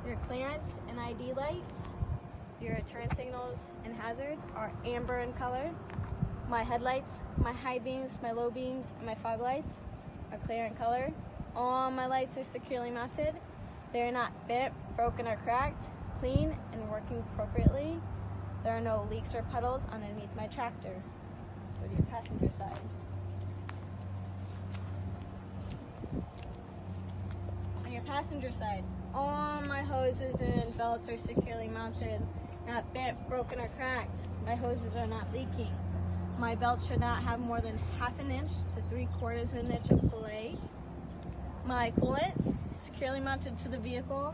Your clearance and ID lights, your turn signals and hazards are amber in color. My headlights, my high beams, my low beams, and my fog lights are clear in color. All my lights are securely mounted. They are not bent, broken, or cracked, clean, and working appropriately. There are no leaks or puddles underneath my tractor. Go to your passenger side. On your passenger side, all my hoses and belts are securely mounted, not bent, broken, or cracked. My hoses are not leaking. My belt should not have more than 1/2 inch to 3/4 inch of play. My coolant securely mounted to the vehicle,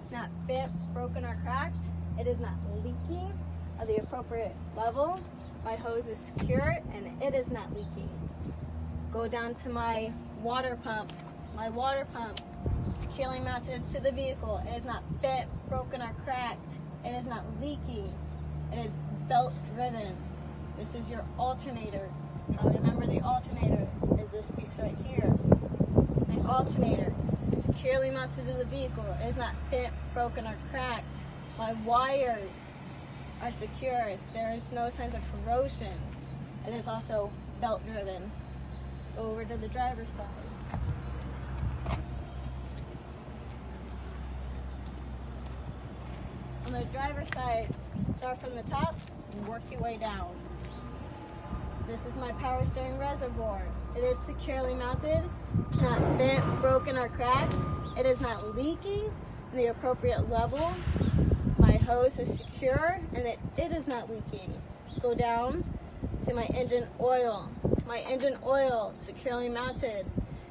not bent, broken, or cracked. It is not leaking at the appropriate level. My hose is secure and it is not leaking. Go down to my water pump. My water pump securely mounted to the vehicle. It is not bent, broken, or cracked. It is not leaking. It is belt driven. This is your alternator. Now remember, the alternator is this piece right here. My alternator securely mounted to the vehicle. It is not bent, broken, or cracked. My wires are secure. There is no signs of corrosion. It is also belt driven. Over to the driver's side. On the driver's side, start from the top and work your way down. This is my power steering reservoir. It is securely mounted. It's not bent, broken, or cracked. It is not leaking in the appropriate level. My hose is secure and it is not leaking. Go down to my engine oil. My engine oil, securely mounted,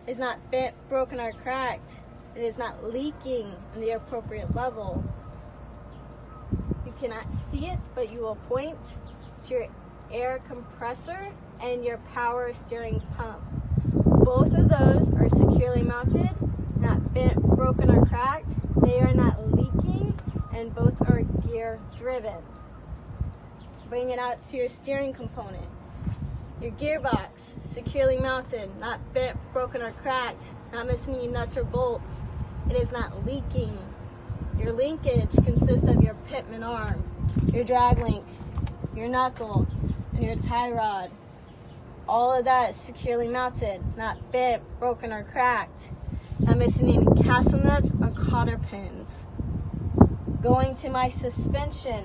is not bent, broken, or cracked. It is not leaking in the appropriate level. You cannot see it, but you will point to your air compressor and your power steering pump. Both of those are securely mounted, not bent, broken, or cracked. They are not leaking, and both are gear driven. Bring it out to your steering component. Your gearbox, securely mounted, not bent, broken, or cracked, not missing any nuts or bolts. It is not leaking. Your linkage consists of your pitman arm, your drag link, your knuckle, and your tie rod. All of that is securely mounted, not bent, broken, or cracked, not missing any castle nuts or cotter pins. Going to my suspension,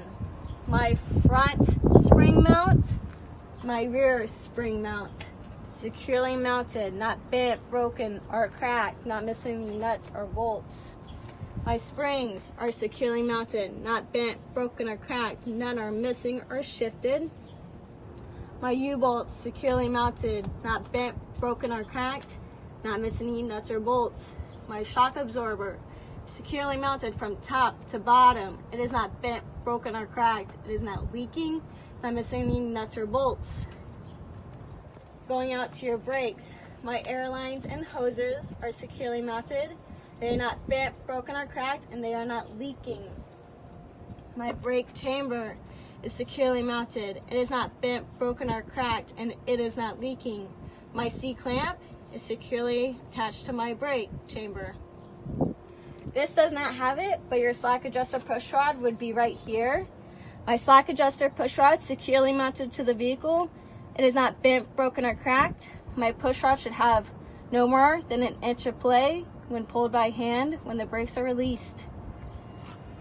my front spring mount, my rear spring mount, securely mounted, not bent, broken, or cracked, not missing any nuts or bolts. My springs are securely mounted, not bent, broken, or cracked, none are missing or shifted. My U-bolts securely mounted, not bent, broken, or cracked, not missing any nuts or bolts. My shock absorber securely mounted from top to bottom. It is not bent, broken, or cracked. It is not leaking. It's not missing any nuts or bolts. Going out to your brakes, my air lines and hoses are securely mounted. They are not bent, broken, or cracked, and they are not leaking. My brake chamber is securely mounted. It is not bent, broken, or cracked, and it is not leaking. My C-clamp is securely attached to my brake chamber. This does not have it, but your slack adjuster push rod would be right here. My slack adjuster push rod securely mounted to the vehicle. It is not bent, broken, or cracked. My push rod should have no more than 1 inch of play when pulled by hand when the brakes are released.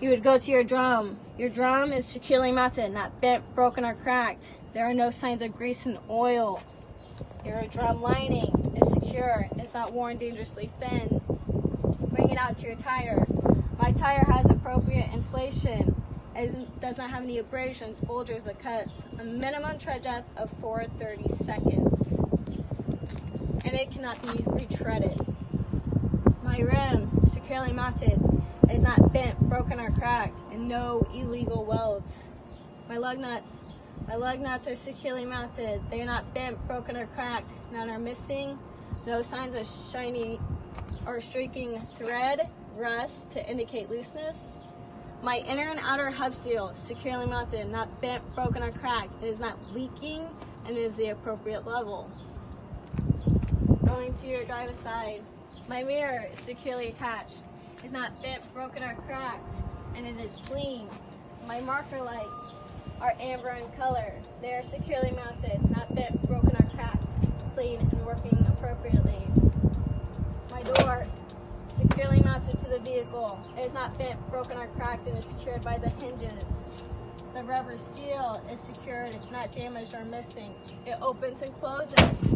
You would go to your drum. Your drum is securely mounted, not bent, broken, or cracked. There are no signs of grease and oil. Your drum lining is secure. It's not worn dangerously thin. Bring it out to your tire. My tire has appropriate inflation. It does not have any abrasions, bulges, or cuts. A minimum tread depth of 430 seconds. And it cannot be retreaded. My rim, securely mounted, is not bent, broken, or cracked, and no illegal welds. My lug nuts are securely mounted. They are not bent, broken, or cracked. None are missing. No signs of shiny or streaking thread, rust to indicate looseness. My inner and outer hub seal, securely mounted, not bent, broken, or cracked. It is not leaking and is the appropriate level. Going to your driver's side, my mirror is securely attached. is not bent, broken, or cracked, and it is clean. My marker lights are amber in color. They are securely mounted, not bent, broken, or cracked, clean, and working appropriately. My door is securely mounted to the vehicle. It is not bent, broken, or cracked, and is secured by the hinges. The rubber seal is secured, not damaged or missing. It opens and closes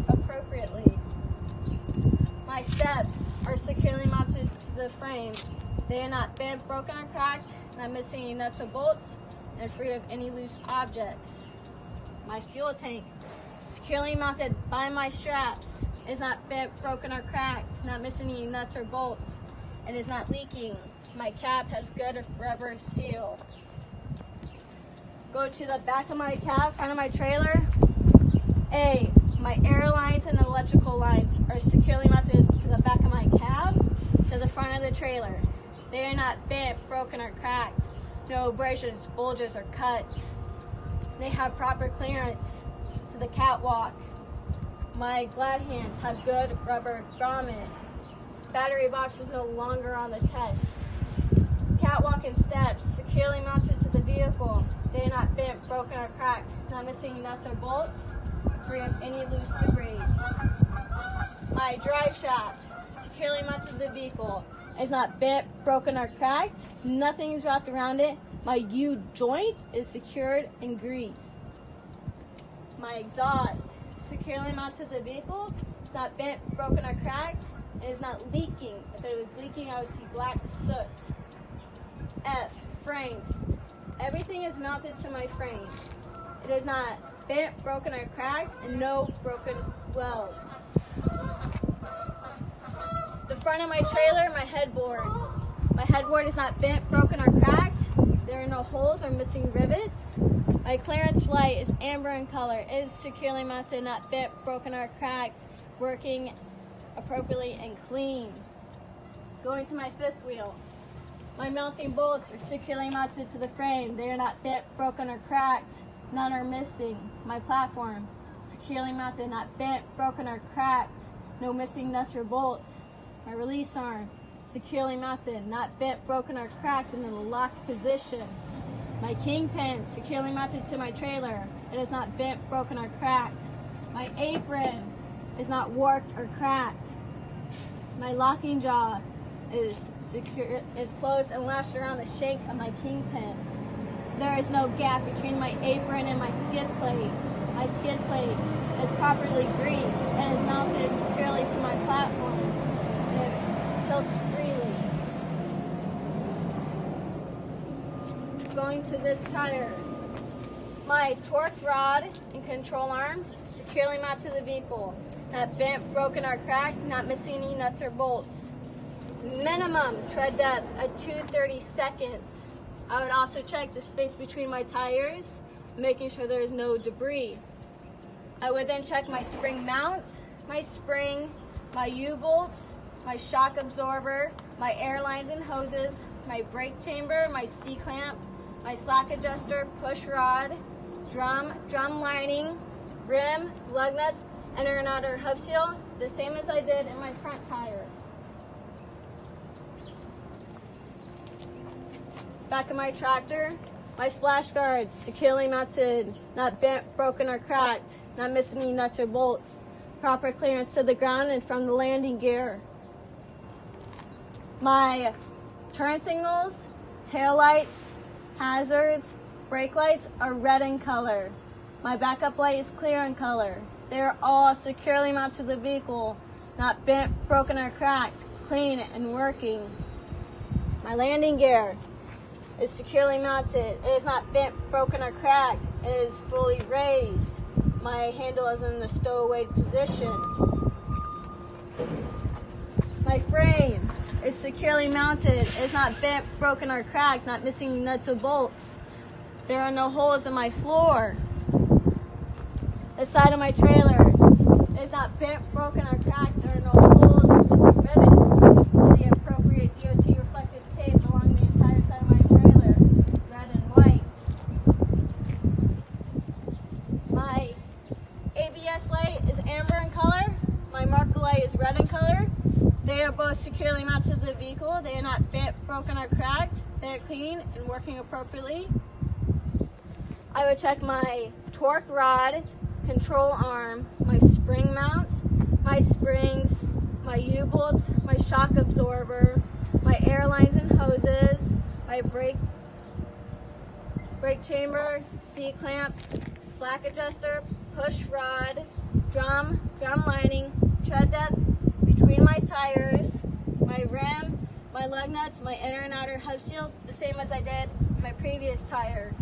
appropriately. My steps are securely mounted to the frame. They are not bent, broken, or cracked, not missing any nuts or bolts, and free of any loose objects. My fuel tank, securely mounted by my straps, is not bent, broken, or cracked, not missing any nuts or bolts, and is not leaking. My cap has good rubber seal. Go to the back of my cab, front of my trailer. A, my air lines and electrical lines are securely mounted to the back of my cab, to the front of the trailer. They are not bent, broken, or cracked. No abrasions, bulges, or cuts. They have proper clearance to the catwalk. My glad hands have good rubber grommet. Battery box is no longer on the test. Catwalk and steps securely mounted to the vehicle. They are not bent, broken, or cracked, not missing nuts or bolts, free of any loose debris. My drive shaft, securely mounted to the vehicle, is not bent, broken, or cracked. Nothing is wrapped around it. My U-joint is secured and greased. My exhaust, securely mounted to the vehicle, is not bent, broken, or cracked. It is not leaking. If it was leaking, I would see black soot. F, frame. Everything is mounted to my frame. It is not bent, broken, or cracked, and no broken welds. The front of my trailer, my headboard. My headboard is not bent, broken, or cracked. There are no holes or missing rivets. My clearance light is amber in color. It is securely mounted, not bent, broken, or cracked, working appropriately and clean. Going to my fifth wheel. My mounting bolts are securely mounted to the frame. They are not bent, broken, or cracked. None are missing. My platform, securely mounted, not bent, broken, or cracked. No missing nuts or bolts. My release arm, securely mounted, not bent, broken, or cracked, and in a locked position. My kingpin, securely mounted to my trailer. It is not bent, broken, or cracked. My apron is not warped or cracked. My locking jaw is closed and lashed around the shank of my kingpin. There is no gap between my apron and my skid plate. My skid plate is properly greased and is mounted securely to my platform. It tilts freely. Going to this tire. My torque rod and control arm securely mounted to the vehicle. Not bent, broken, or cracked, not missing any nuts or bolts. Minimum tread depth at 2/32. I would also check the space between my tires, making sure there is no debris. I would then check my spring mounts, my spring, my U-bolts, my shock absorber, my air lines and hoses, my brake chamber, my C-clamp, my slack adjuster, push rod, drum lining, rim, lug nuts, inner and outer hub seal, the same as I did in my front tire. Back of my tractor, my splash guards, securely mounted, not bent, broken, or cracked, not missing any nuts or bolts. Proper clearance to the ground and from the landing gear. My turn signals, tail lights, hazards, brake lights are red in color. My backup light is clear in color. They are all securely mounted to the vehicle, not bent, broken, or cracked, clean and working. My landing gear is securely mounted. It is not bent, broken, or cracked. It is fully raised. My handle is in the stowaway position. My frame is securely mounted. It is not bent, broken, or cracked, not missing nuts or bolts. There are no holes in my floor. The side of my trailer is not bent, broken, or cracked. There are no holes or missing rivets. And the appropriate DOT reflective tape along the entire side of my trailer, red and white. My ABS light is amber in color. My marker light is red in color. They are both securely mounted to the vehicle. They are not bent, broken, or cracked. They're clean and working appropriately. I would check my torque rod, control arm, my spring mounts, my springs, my U-bolts, my shock absorber, my air lines and hoses, my brake chamber, C-clamp, slack adjuster, push rod, drum lining, tread depth between my tires, my rim, my lug nuts, my inner and outer hub seal, the same as I did my previous tire.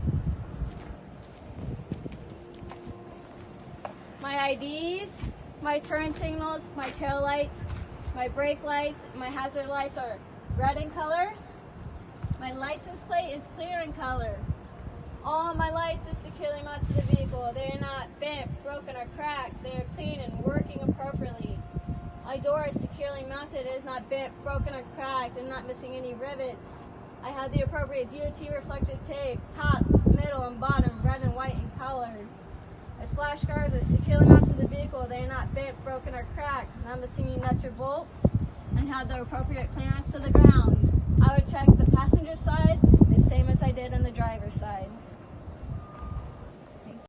My IDs, my turn signals, my tail lights, my brake lights, my hazard lights are red in color. My license plate is clear in color. All my lights are securely mounted to the vehicle. They're not bent, broken, or cracked. They are clean and working appropriately. My door is securely mounted. It is not bent, broken, or cracked, and not missing any rivets. I have the appropriate DOT reflective tape, top, middle, and bottom, red and white in color. My splash guards are securely mounted to the vehicle. They are not bent, broken, or cracked, not missing any nuts or bolts, and have the appropriate clearance to the ground. I would check the passenger side the same as I did on the driver's side.